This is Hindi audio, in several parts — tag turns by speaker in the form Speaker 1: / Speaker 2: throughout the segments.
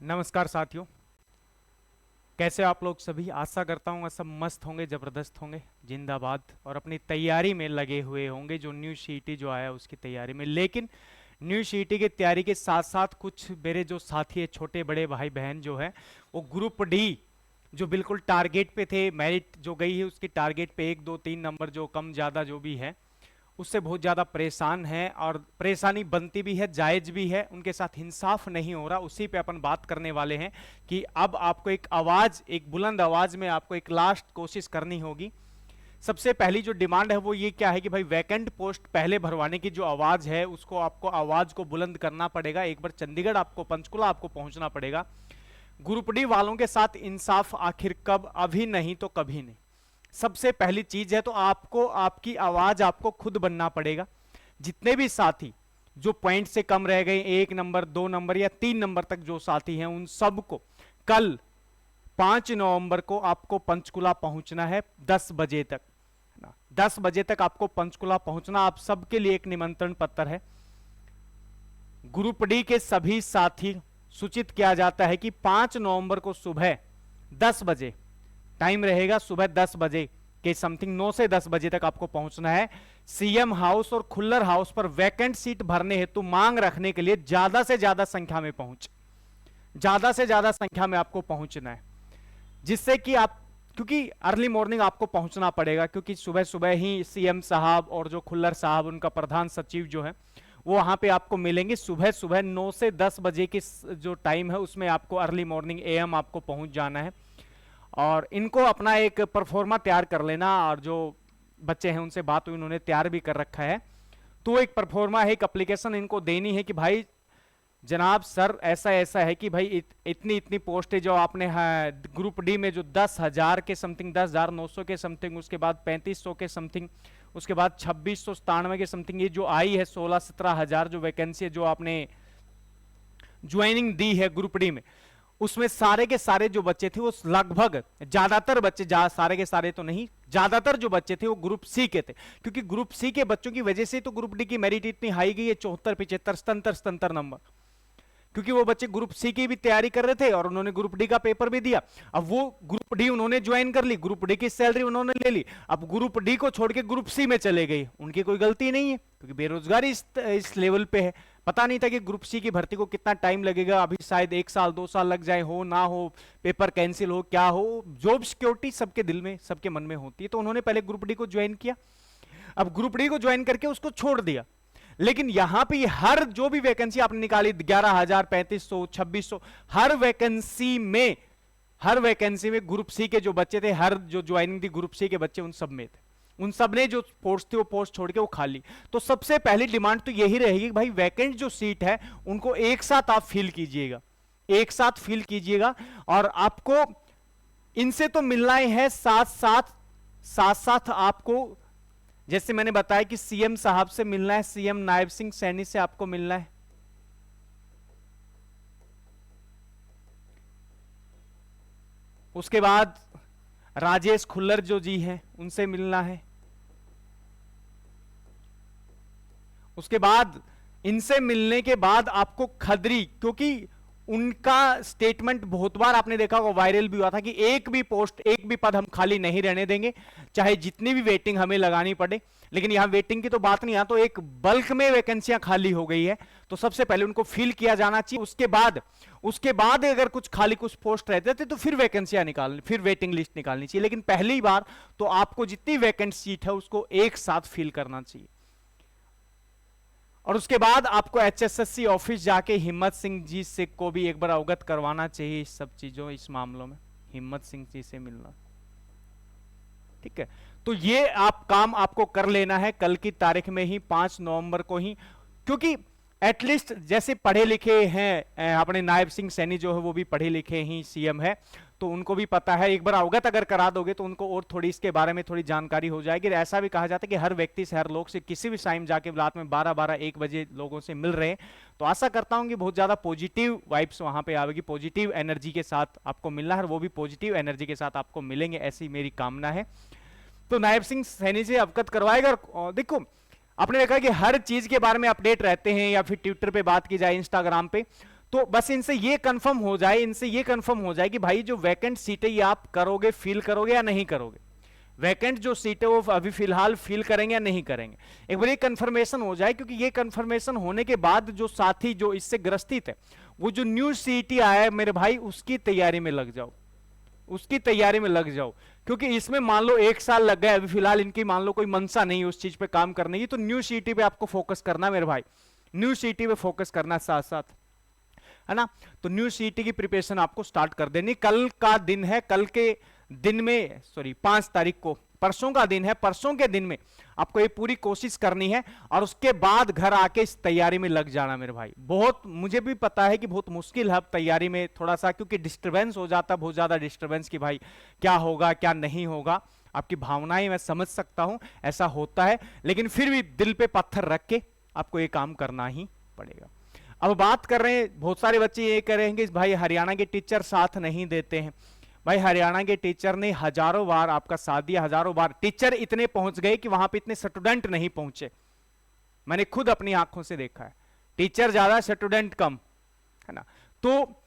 Speaker 1: नमस्कार साथियों, कैसे आप लोग सभी। आशा करता हूँ सब मस्त होंगे, जबरदस्त होंगे, जिंदाबाद और अपनी तैयारी में लगे हुए होंगे जो न्यू सीईटी जो आया उसकी तैयारी में। लेकिन न्यू सीईटी की तैयारी के साथ साथ कुछ मेरे जो साथी है, छोटे बड़े भाई बहन जो है, वो ग्रुप डी जो बिल्कुल टारगेट पे थे, मेरिट जो गई है उसकी टारगेट पे 1 2 3 नंबर जो कम ज़्यादा जो भी है उससे बहुत ज़्यादा परेशान है, और परेशानी बनती भी है, जायज भी है, उनके साथ इंसाफ नहीं हो रहा। उसी पे अपन बात करने वाले हैं कि अब आपको एक आवाज़, एक बुलंद आवाज़ में आपको एक लास्ट कोशिश करनी होगी। सबसे पहली जो डिमांड है वो ये क्या है कि भाई वैकेंट पोस्ट पहले भरवाने की जो आवाज़ है उसको आपको आवाज़ को बुलंद करना पड़ेगा। एक बार चंडीगढ़ आपको, पंचकुला आपको पहुंचना पड़ेगा। ग्रुप डी वालों के साथ इंसाफ आखिर कब? अभी नहीं तो कभी नहीं। सबसे पहली चीज है तो आपको आपकी आवाज आपको खुद बनना पड़ेगा। जितने भी साथी जो पॉइंट से कम रह गए, 1 नंबर 2 नंबर या 3 नंबर तक जो साथी हैं, उन सबको कल 5 नवंबर को आपको पंचकुला पहुंचना है 10 बजे तक। 10 बजे तक आपको पंचकुला पहुंचना। आप सबके लिए एक निमंत्रण पत्र है। ग्रुप डी के सभी साथी सूचित किया जाता है कि 5 नवंबर को सुबह 10 बजे टाइम रहेगा। सुबह 10 बजे के समथिंग, 9 से 10 बजे तक आपको पहुंचना है सीएम हाउस और खुल्लर हाउस पर। वैकेंट सीट भरने हेतु मांग रखने के लिए ज्यादा से ज्यादा संख्या में ज्यादा से ज्यादा संख्या में आपको पहुंचना है, जिससे कि आप, क्योंकि अर्ली मॉर्निंग आपको पहुंचना पड़ेगा, क्योंकि सुबह सुबह ही सीएम साहब और जो खुल्लर साहब, उनका प्रधान सचिव जो है, वो वहां पे आपको मिलेंगे। सुबह सुबह 9 से 10 बजे की जो टाइम है उसमें आपको अर्ली मॉर्निंग एएम आपको पहुंच जाना है। और इनको अपना एक परफॉर्मा तैयार कर लेना, और जो बच्चे हैं उनसे बात हुई, उन्होंने तैयार भी कर रखा है। तो एक परफॉर्मा है, एक एप्लीकेशन इनको देनी है कि भाई जनाब सर ऐसा ऐसा है कि भाई इतनी इतनी पोस्ट है जो आपने ग्रुप डी में जो 10,000 के समथिंग, 10,900 के समथिंग, उसके बाद 3500 के समथिंग, उसके बाद 2697 के समथिंग ये जो आई है, 16-17 हजार जो वैकेंसी है जो आपने ज्वाइनिंग दी है ग्रुप डी में, उसमें सारे के सारे जो बच्चे थे वो लगभग, ज्यादातर बच्चे, सारे के सारे तो नहीं, ज्यादातर जो बच्चे थे वो ग्रुप सी के थे। क्योंकि ग्रुप सी के बच्चों की वजह से तो ग्रुप डी की मेरिट इतनी हाई गई है, 74 75 77 नंबर, क्योंकि वो बच्चे ग्रुप सी की भी तैयारी कर रहे थे और उन्होंने ग्रुप डी का पेपर भी दिया। अब वो ग्रुप डी उन्होंने ज्वाइन कर ली, ग्रुप डी की सैलरी उन्होंने ले ली, अब ग्रुप डी को छोड़ के ग्रुप सी में चले गए। उनकी कोई गलती नहीं है, क्योंकि बेरोजगारी इस लेवल पे है। पता नहीं था कि ग्रुप सी की भर्ती को कितना टाइम लगेगा, अभी शायद 1 साल 2 साल लग जाए, हो ना हो, पेपर कैंसिल हो, क्या हो, जॉब सिक्योरिटी सबके दिल में, सबके मन में होती है। तो उन्होंने पहले ग्रुप डी को ज्वाइन किया, अब ग्रुप डी को ज्वाइन करके उसको छोड़ दिया। लेकिन यहां पे हर जो भी वैकेंसी आपने निकाली, 11,000, 3500, 2600, हर वैकेंसी में ग्रुप सी के जो बच्चे थे, हर जो ज्वाइनिंग थी ग्रुप सी के बच्चे उन सब में थे, उन सब ने जो पोस्ट थी वो पोस्ट छोड़ के वो खाली। तो सबसे पहली डिमांड तो यही रहेगी कि भाई वैकेंट जो सीट है उनको एक साथ आप फिल कीजिएगा, एक साथ फिल कीजिएगा। और आपको इनसे तो मिलना ही है, साथ साथ आपको, जैसे मैंने बताया कि सीएम साहब से मिलना है, सीएम नायब सिंह सैनी से आपको मिलना है, उसके बाद राजेश खुल्लर जो जी हैं उनसे मिलना है, उसके बाद इनसे मिलने के बाद आपको खदरी, क्योंकि उनका स्टेटमेंट बहुत बार आपने देखा होगा, वायरल भी हुआ था कि एक भी पोस्ट, एक भी पद हम खाली नहीं रहने देंगे, चाहे जितनी भी वेटिंग हमें लगानी पड़े। लेकिन यहां वेटिंग की तो बात नहीं, यहां तो एक बल्क में वैकेंसियां खाली हो गई है, तो सबसे पहले उनको फिल किया जाना चाहिए। उसके बाद अगर कुछ खाली कुछ पोस्ट रहते थे तो फिर वैकेंसियां निकालनी, फिर वेटिंग लिस्ट निकालनी चाहिए। लेकिन पहली बार तो आपको जितनी वैकेंट सीट है उसको एक साथ फिल करना चाहिए। और उसके बाद आपको एचएसएससी ऑफिस जाके हिम्मत सिंह जी से को भी एक बार अवगत करवाना चाहिए इस सब चीजों, इस मामलों में हिम्मत सिंह जी से मिलना, ठीक है। तो ये आप काम आपको कर लेना है कल की तारीख में ही, 5 नवंबर को ही, क्योंकि एटलीस्ट जैसे पढ़े लिखे हैं अपने नायब सिंह सैनी जो है वो भी पढ़े लिखे ही सीएम है, तो उनको भी पता है। एक बार अवगत अगर करा दोगे तो उनको और थोड़ी इसके बारे में थोड़ी जानकारी हो जाएगी। ऐसा भी कहा जाता है कि हर व्यक्ति से, हर लोग से किसी भी टाइम जाके रात में 12-12-1 बजे लोगों से मिल रहे हैं, तो आशा करता हूं कि बहुत ज्यादा पॉजिटिव वाइब्स वहां पे आएगी, पॉजिटिव एनर्जी के साथ आपको मिलना है, वो भी पॉजिटिव एनर्जी के साथ आपको मिलेंगे, ऐसी मेरी कामना है। तो नायब सिंह सैनी से अवगत करवाएगा। देखो आपने देखा कि हर चीज के बारे में अपडेट रहते हैं, या फिर ट्विटर पे बात की जाए, इंस्टाग्राम पे, तो बस इनसे ये कंफर्म हो जाए, इनसे ये कंफर्म हो जाए कि भाई जो वैकेंट सीटें ये आप करोगे, फील करोगे या नहीं करोगे, वैकेंट जो सीटें वो अभी फिलहाल फील करेंगे या नहीं करेंगे, एक बार ये कंफर्मेशन हो जाए। क्योंकि ये कंफर्मेशन होने के बाद जो साथी जो इससे ग्रस्तित है, वो जो न्यू सीटी आया है मेरे भाई, उसकी तैयारी में लग जाओ, उसकी तैयारी में लग जाओ। क्योंकि इसमें मान लो 1 साल लग गया, अभी फिलहाल इनकी मान लो कोई मंशा नहीं उस चीज पे काम करने की, तो न्यू सीटी पे आपको फोकस करना मेरे भाई, न्यू सीटी पे फोकस करना साथ साथ, है ना। तो न्यू सीटी की प्रिपरेशन आपको स्टार्ट कर देनी। कल का दिन है, कल के दिन में, सॉरी 5 तारीख को, परसों का दिन है, परसों के दिन में आपको ये पूरी कोशिश करनी है और उसके बाद घर आके इस तैयारी में लग जाना मेरे भाई। बहुत, मुझे भी पता है कि बहुत मुश्किल है अब तैयारी में थोड़ा सा, क्योंकि डिस्टर्बेंस हो जाता है, बहुत ज्यादा डिस्टर्बेंस कि भाई क्या होगा क्या नहीं होगा। आपकी भावनाएं मैं समझ सकता हूं, ऐसा होता है, लेकिन फिर भी दिल पे पत्थर रख के आपको ये काम करना ही पड़ेगा। अब बात कर रहे हैं, बहुत सारे बच्चे ये कह रहे हैं कि भाई हरियाणा के टीचर साथ नहीं देते हैं। भाई हरियाणा के टीचर ने हजारों बार आपका साथ दिया, हजारों बार। टीचर इतने पहुंच गए कि वहां पे इतने स्टूडेंट नहीं पहुंचे, मैंने खुद अपनी आंखों से देखा है। टीचर ज्यादा, स्टूडेंट कम, है ना। तो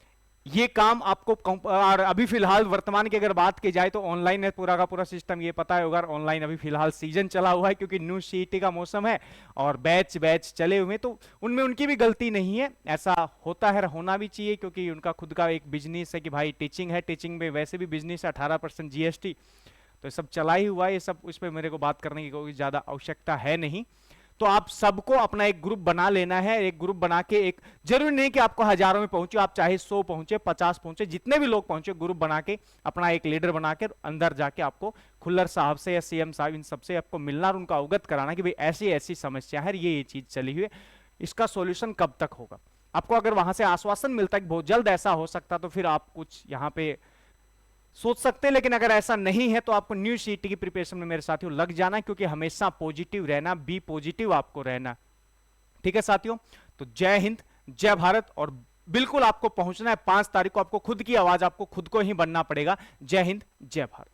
Speaker 1: ये काम आपको और अभी फिलहाल वर्तमान की अगर बात की जाए तो ऑनलाइन है पूरा का पूरा सिस्टम, ये पता होगा ऑनलाइन अभी फिलहाल सीजन चला हुआ है, क्योंकि न्यू सीटी का मौसम है और बैच बैच चले हुए, तो उनमें उनकी भी गलती नहीं है, ऐसा होता है, होना भी चाहिए, क्योंकि उनका खुद का एक बिजनेस है कि भाई टीचिंग है, टीचिंग में वैसे भी बिजनेस है, 18% जीएसटी, तो सब चला ही हुआ है ये सब, उस पर मेरे को बात करने की कोई ज्यादा आवश्यकता है नहीं। तो आप सबको अपना एक ग्रुप बना लेना है, एक ग्रुप बना के, एक जरूरी नहीं कि आपको हजारों में पहुंचे, आप चाहे 100 पहुंचे, 50 पहुंचे, जितने भी लोग पहुंचे, ग्रुप बना के अपना एक लीडर बना के अंदर जाके आपको खुल्लर साहब से या सीएम साहब इन सबसे आपको मिलना और उनका अवगत कराना कि भाई ऐसी ऐसी समस्या है, ये चीज चली हुई है, इसका सोल्यूशन कब तक होगा। आपको अगर वहां से आश्वासन मिलता है कि बहुत जल्द ऐसा हो सकता, तो फिर आप कुछ यहाँ पे सोच सकते हैं। लेकिन अगर ऐसा नहीं है तो आपको न्यू सीटी की प्रिपरेशन में मेरे साथियों लग जाना, क्योंकि हमेशा पॉजिटिव रहना, बी पॉजिटिव आपको रहना, ठीक है साथियों। तो जय हिंद, जय भारत, और बिल्कुल आपको पहुंचना है 5 तारीख को, आपको खुद की आवाज, आपको खुद को ही बनना पड़ेगा। जय हिंद, जय भारत।